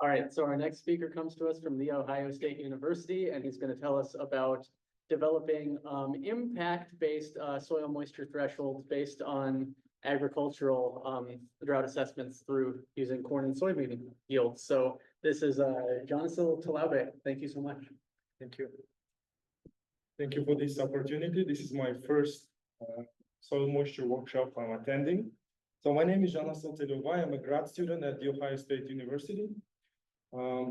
All right, so our next speaker comes to us from The Ohio State University, and he's going to tell us about developing impact-based soil moisture thresholds based on agricultural drought assessments through using corn and soybean yields. So this is Zhanassyl Teleubay. Thank you so much. Thank you. Thank you for this opportunity. This is my first soil moisture workshop I'm attending. So my name is Zhanassyl Teleubay. I'm a grad student at The Ohio State University.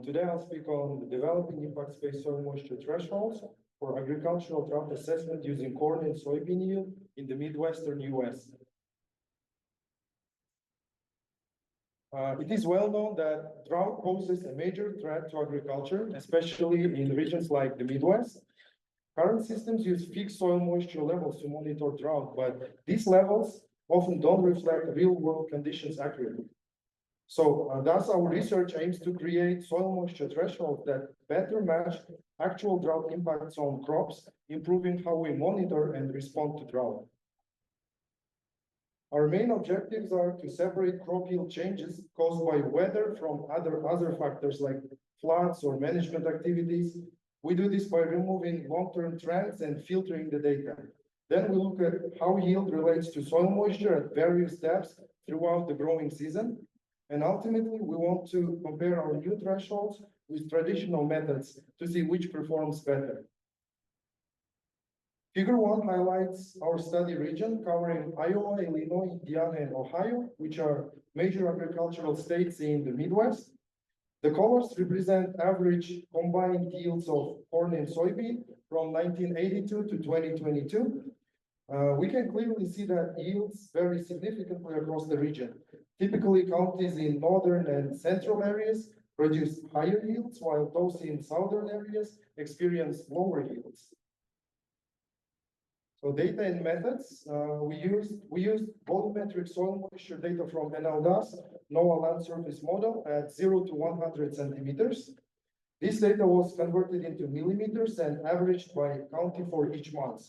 Today I'll speak on developing impact-based soil moisture thresholds for agricultural drought assessment using corn and soybean yield in the Midwestern US. It is well known that drought poses a major threat to agriculture, especially in regions like the Midwest. Current systems use fixed soil moisture levels to monitor drought, but these levels often don't reflect real-world conditions accurately. So thus our research aims to create soil moisture thresholds that better match actual drought impacts on crops, improving how we monitor and respond to drought. Our main objectives are to separate crop yield changes caused by weather from other factors like floods or management activities. We do this by removing long-term trends and filtering the data. Then we look at how yield relates to soil moisture at various depths throughout the growing season. And ultimately, we want to compare our new thresholds with traditional methods to see which performs better. Figure 1 highlights our study region covering Iowa, Illinois, Indiana, and Ohio, which are major agricultural states in the Midwest. The colors represent average combined yields of corn and soybean from 1982 to 2022. We can clearly see that yields vary significantly across the region. Typically, counties in northern and central areas produce higher yields, while those in southern areas experience lower yields. So data and methods, we used volumetric soil moisture data from NLDAS, NOAA land surface model at 0 to 100 centimeters. This data was converted into millimeters and averaged by county for each month.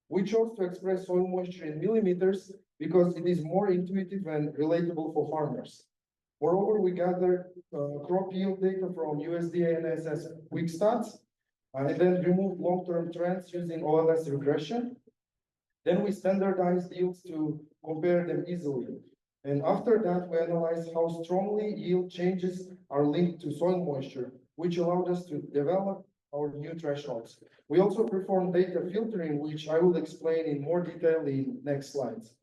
We chose to express soil moisture in millimeters because it is more intuitive and relatable for farmers. Moreover, we gathered crop yield data from USDA and NSS week stats, and then removed long-term trends using OLS regression. Then we standardized yields to compare them easily. And after that, we analyzed how strongly yield changes are linked to soil moisture, which allowed us to develop our new thresholds. We also performed data filtering, which I will explain in more detail in next slides.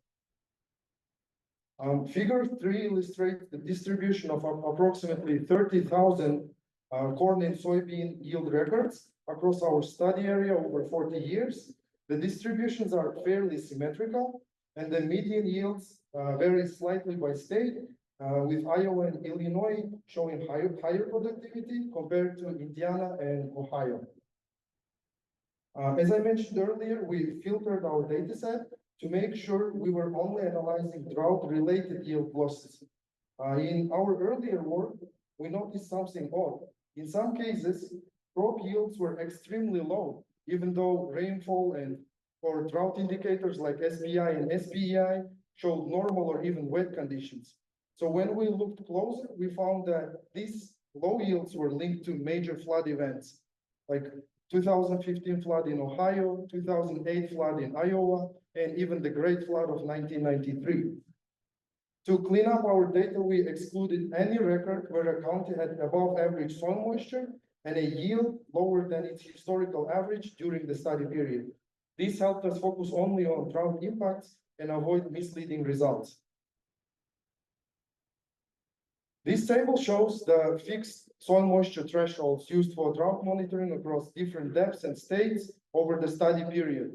Figure 3 illustrates the distribution of approximately 30,000 corn and soybean yield records across our study area over 40 years. The distributions are fairly symmetrical, and the median yields vary slightly by state, with Iowa and Illinois showing higher productivity compared to Indiana and Ohio. As I mentioned earlier, we filtered our data set to make sure we were only analyzing drought-related yield losses. In our earlier work, we noticed something odd. In some cases, crop yields were extremely low, even though rainfall or drought indicators like SPI and SPEI showed normal or even wet conditions. So when we looked closer, we found that these low yields were linked to major flood events, like 2015 flood in Ohio, 2008 flood in Iowa, and even the Great Flood of 1993. To clean up our data, we excluded any record where a county had above average soil moisture and a yield lower than its historical average during the study period. This helped us focus only on drought impacts and avoid misleading results. This table shows the fixed soil moisture thresholds used for drought monitoring across different depths and states over the study period.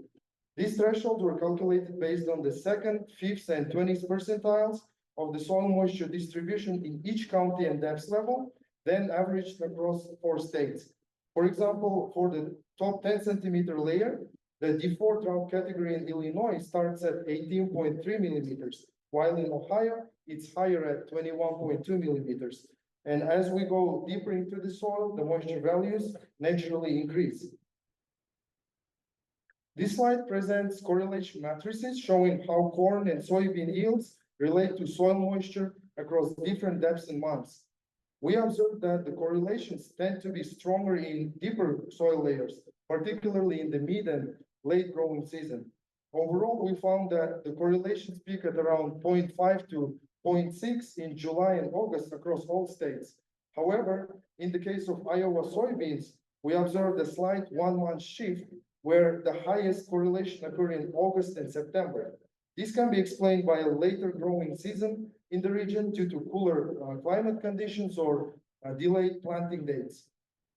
These thresholds were calculated based on the 2nd, 5th, and 20th percentiles of the soil moisture distribution in each county and depth level, then averaged across 4 states. For example, for the top 10 centimeter layer, the D4 drought category in Illinois starts at 18.3 millimeters, while in Ohio, it's higher at 21.2 millimeters. And as we go deeper into the soil, the moisture values naturally increase. This slide presents correlation matrices showing how corn and soybean yields relate to soil moisture across different depths and months. we observed that the correlations tend to be stronger in deeper soil layers, particularly in the mid and late growing season. Overall, we found that the correlations peak at around 0.5 to 0.6 in July and August across all states. However, in the case of Iowa soybeans, we observed a slight 1-month shift where the highest correlation occurred in August and September. This can be explained by a later growing season in the region due to cooler climate conditions or delayed planting dates.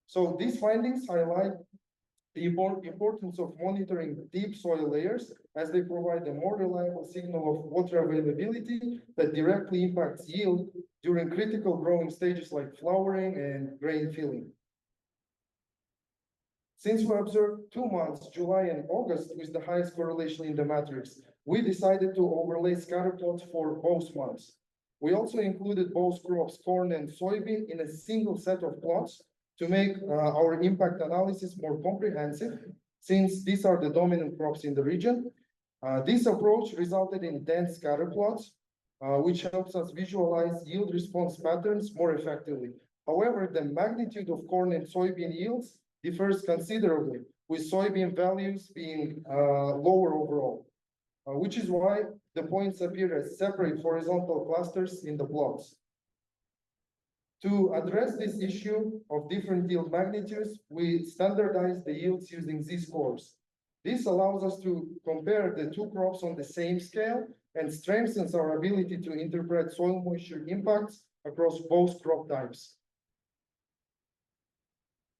So these findings highlight the importance of monitoring deep soil layers as they provide a more reliable signal of water availability that directly impacts yield during critical growing stages like flowering and grain filling. Since we observed 2 months, July and August, with the highest correlation in the matrix, we decided to overlay scatter plots for both months. We also included both crops, corn and soybean, in a single set of plots to make our impact analysis more comprehensive, since these are the dominant crops in the region. This approach resulted in dense scatter plots, which helps us visualize yield response patterns more effectively. However, the magnitude of corn and soybean yields differs considerably, with soybean values being lower overall, which is why the points appear as separate horizontal clusters in the plots. To address this issue of different yield magnitudes, we standardize the yields using z-scores. This allows us to compare the two crops on the same scale and strengthens our ability to interpret soil moisture impacts across both crop types.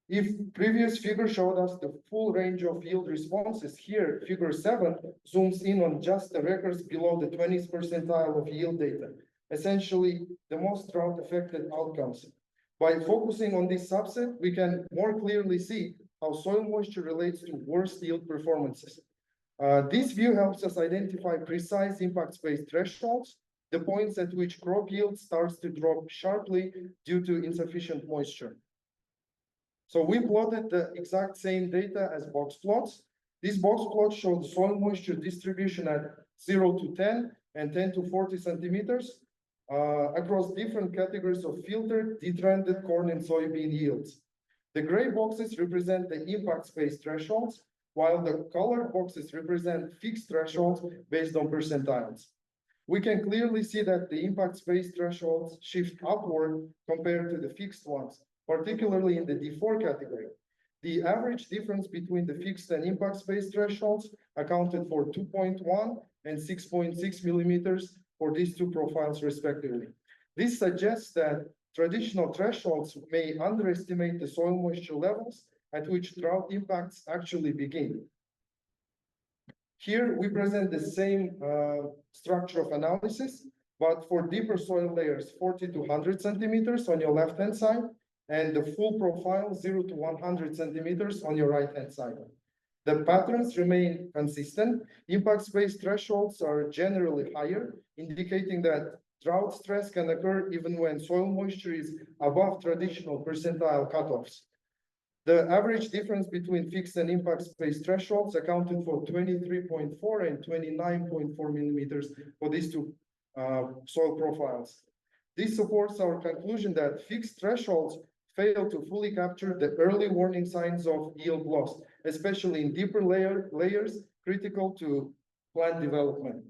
If previous figure showed us the full range of yield responses, here figure 7 zooms in on just the records below the 20th percentile of yield data, essentially the most drought affected outcomes. By focusing on this subset, we can more clearly see how soil moisture relates to worst yield performances. This view helps us identify precise impact-based thresholds, the points at which crop yield starts to drop sharply due to insufficient moisture. So we plotted the exact same data as box plots. These box plots show the soil moisture distribution at 0 to 10 and 10 to 40 centimeters across different categories of filtered, detrended corn and soybean yields. The gray boxes represent the impact-based thresholds, while the colored boxes represent fixed thresholds based on percentiles. We can clearly see that the impact-based thresholds shift upward compared to the fixed ones, particularly in the D4 category. The average difference between the fixed and impact-based thresholds accounted for 2.1 and 6.6 millimeters for these two profiles respectively. This suggests that traditional thresholds may underestimate the soil moisture levels at which drought impacts actually begin. Here we present the same structure of analysis, but for deeper soil layers, 40 to 100 centimeters on your left-hand side, and the full profile 0 to 100 centimeters on your right-hand side. The patterns remain consistent. Impact-based thresholds are generally higher, indicating that drought stress can occur even when soil moisture is above traditional percentile cutoffs. The average difference between fixed and impact-based thresholds accounted for 23.4 and 29.4 millimeters for these two soil profiles. This supports our conclusion that fixed thresholds fail to fully capture the early warning signs of yield loss, especially in deeper layers critical to plant development.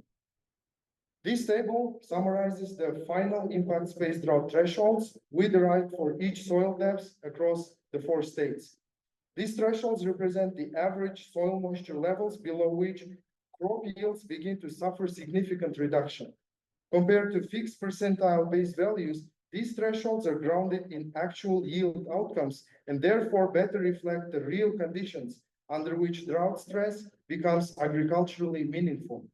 This table summarizes the final impact-based drought thresholds we derived for each soil depth across the 4 states. These thresholds represent the average soil moisture levels below which crop yields begin to suffer significant reduction. Compared to fixed percentile-based values, these thresholds are grounded in actual yield outcomes and therefore better reflect the real conditions under which drought stress becomes agriculturally meaningful.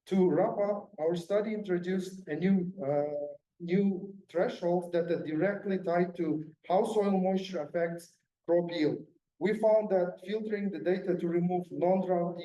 To wrap up, our study introduced a new thresholds that are directly tied to how soil moisture affects crop yield. We found that filtering the data to remove non-drought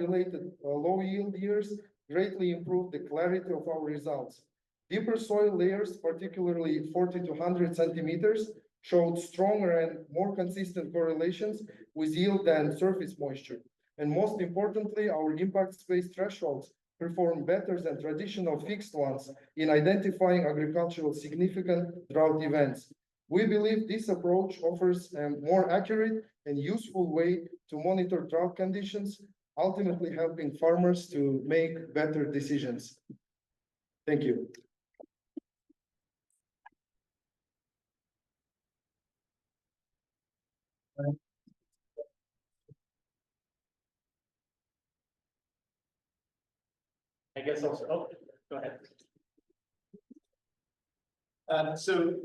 related low yield years greatly improved the clarity of our results. Deeper soil layers, particularly 40 to 100 centimeters, showed stronger and more consistent correlations with yield than surface moisture. And most importantly, our impact-based thresholds perform better than traditional fixed ones in identifying agricultural significant drought events. We believe this approach offers a more accurate and useful way to monitor drought conditions, ultimately helping farmers to make better decisions. Thank you. I guess also, oh, go ahead. So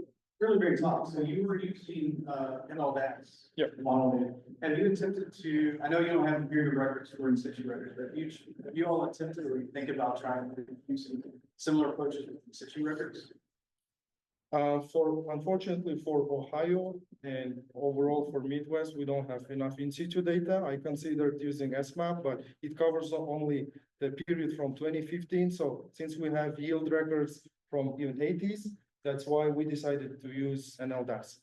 really great talk. So you were using NLDAS. Yep. Model. Have you attempted to, I know you don't have period records for in situ records, but have you all attempted or think about trying to use similar approaches with in situ records? Unfortunately for Ohio and overall for Midwest, we don't have enough in situ data. I considered using SMAP, but it covers only the period from 2015. So since we have yield records from even 80s, that's why we decided to use an LDAS.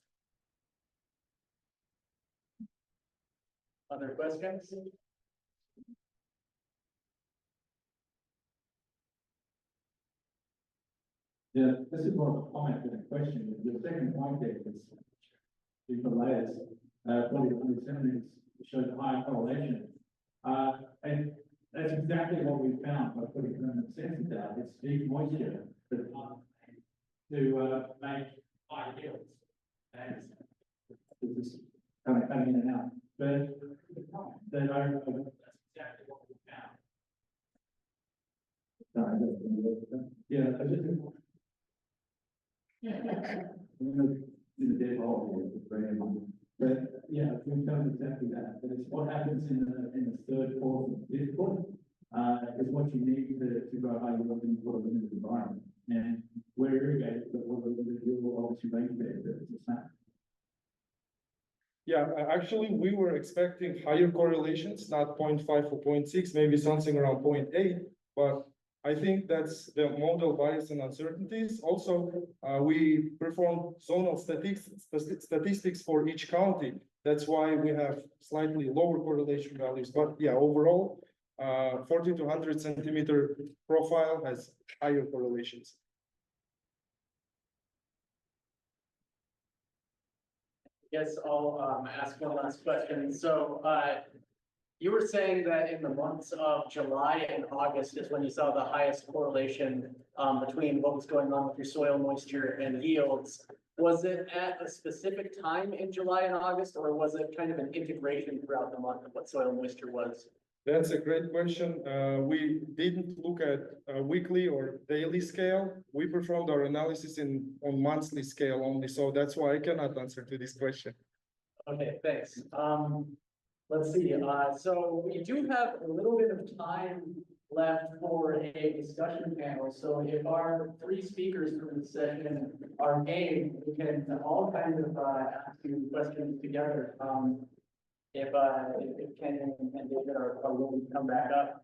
Other questions? Yeah, this is more of a comment than a question. The second point there is the layers, 2027 shows a higher correlation. And that's exactly what we found by putting permanent sensors out. It's deep moisture to make high yields. And this is kind of coming in and out. But that's exactly what we found. Yeah, I just in the dead hole here, but yeah, we've done exactly that. But it's what happens in the third, fourth, and fifth quarter, is what you need to grow high yield in a limited environment. And we're irrigated, but what we'll obviously make there, it's a snap. Yeah, actually, we were expecting higher correlations, not 0.5 or 0.6, maybe something around 0.8, but I think that's the model bias and uncertainties. Also, we performed zonal statistics for each county. That's why we have slightly lower correlation values. But yeah, overall, 40 to 100 centimeter profile has higher correlations. Yes, I'll ask one last question. So you were saying that in the months of July and August is when you saw the highest correlation between what was going on with your soil moisture and yields. Was it at a specific time in July and August, or was it kind of an integration throughout the month of what soil moisture was? That's a great question. We didn't look at weekly or daily scale. We performed our analysis on monthly scale only. So that's why I cannot answer to this question. Okay, thanks. Let's see. So we do have a little bit of time left for a discussion panel. So if our three speakers for this session are game, we can all kind of ask you questions together. If Ken and David are willing to come back up.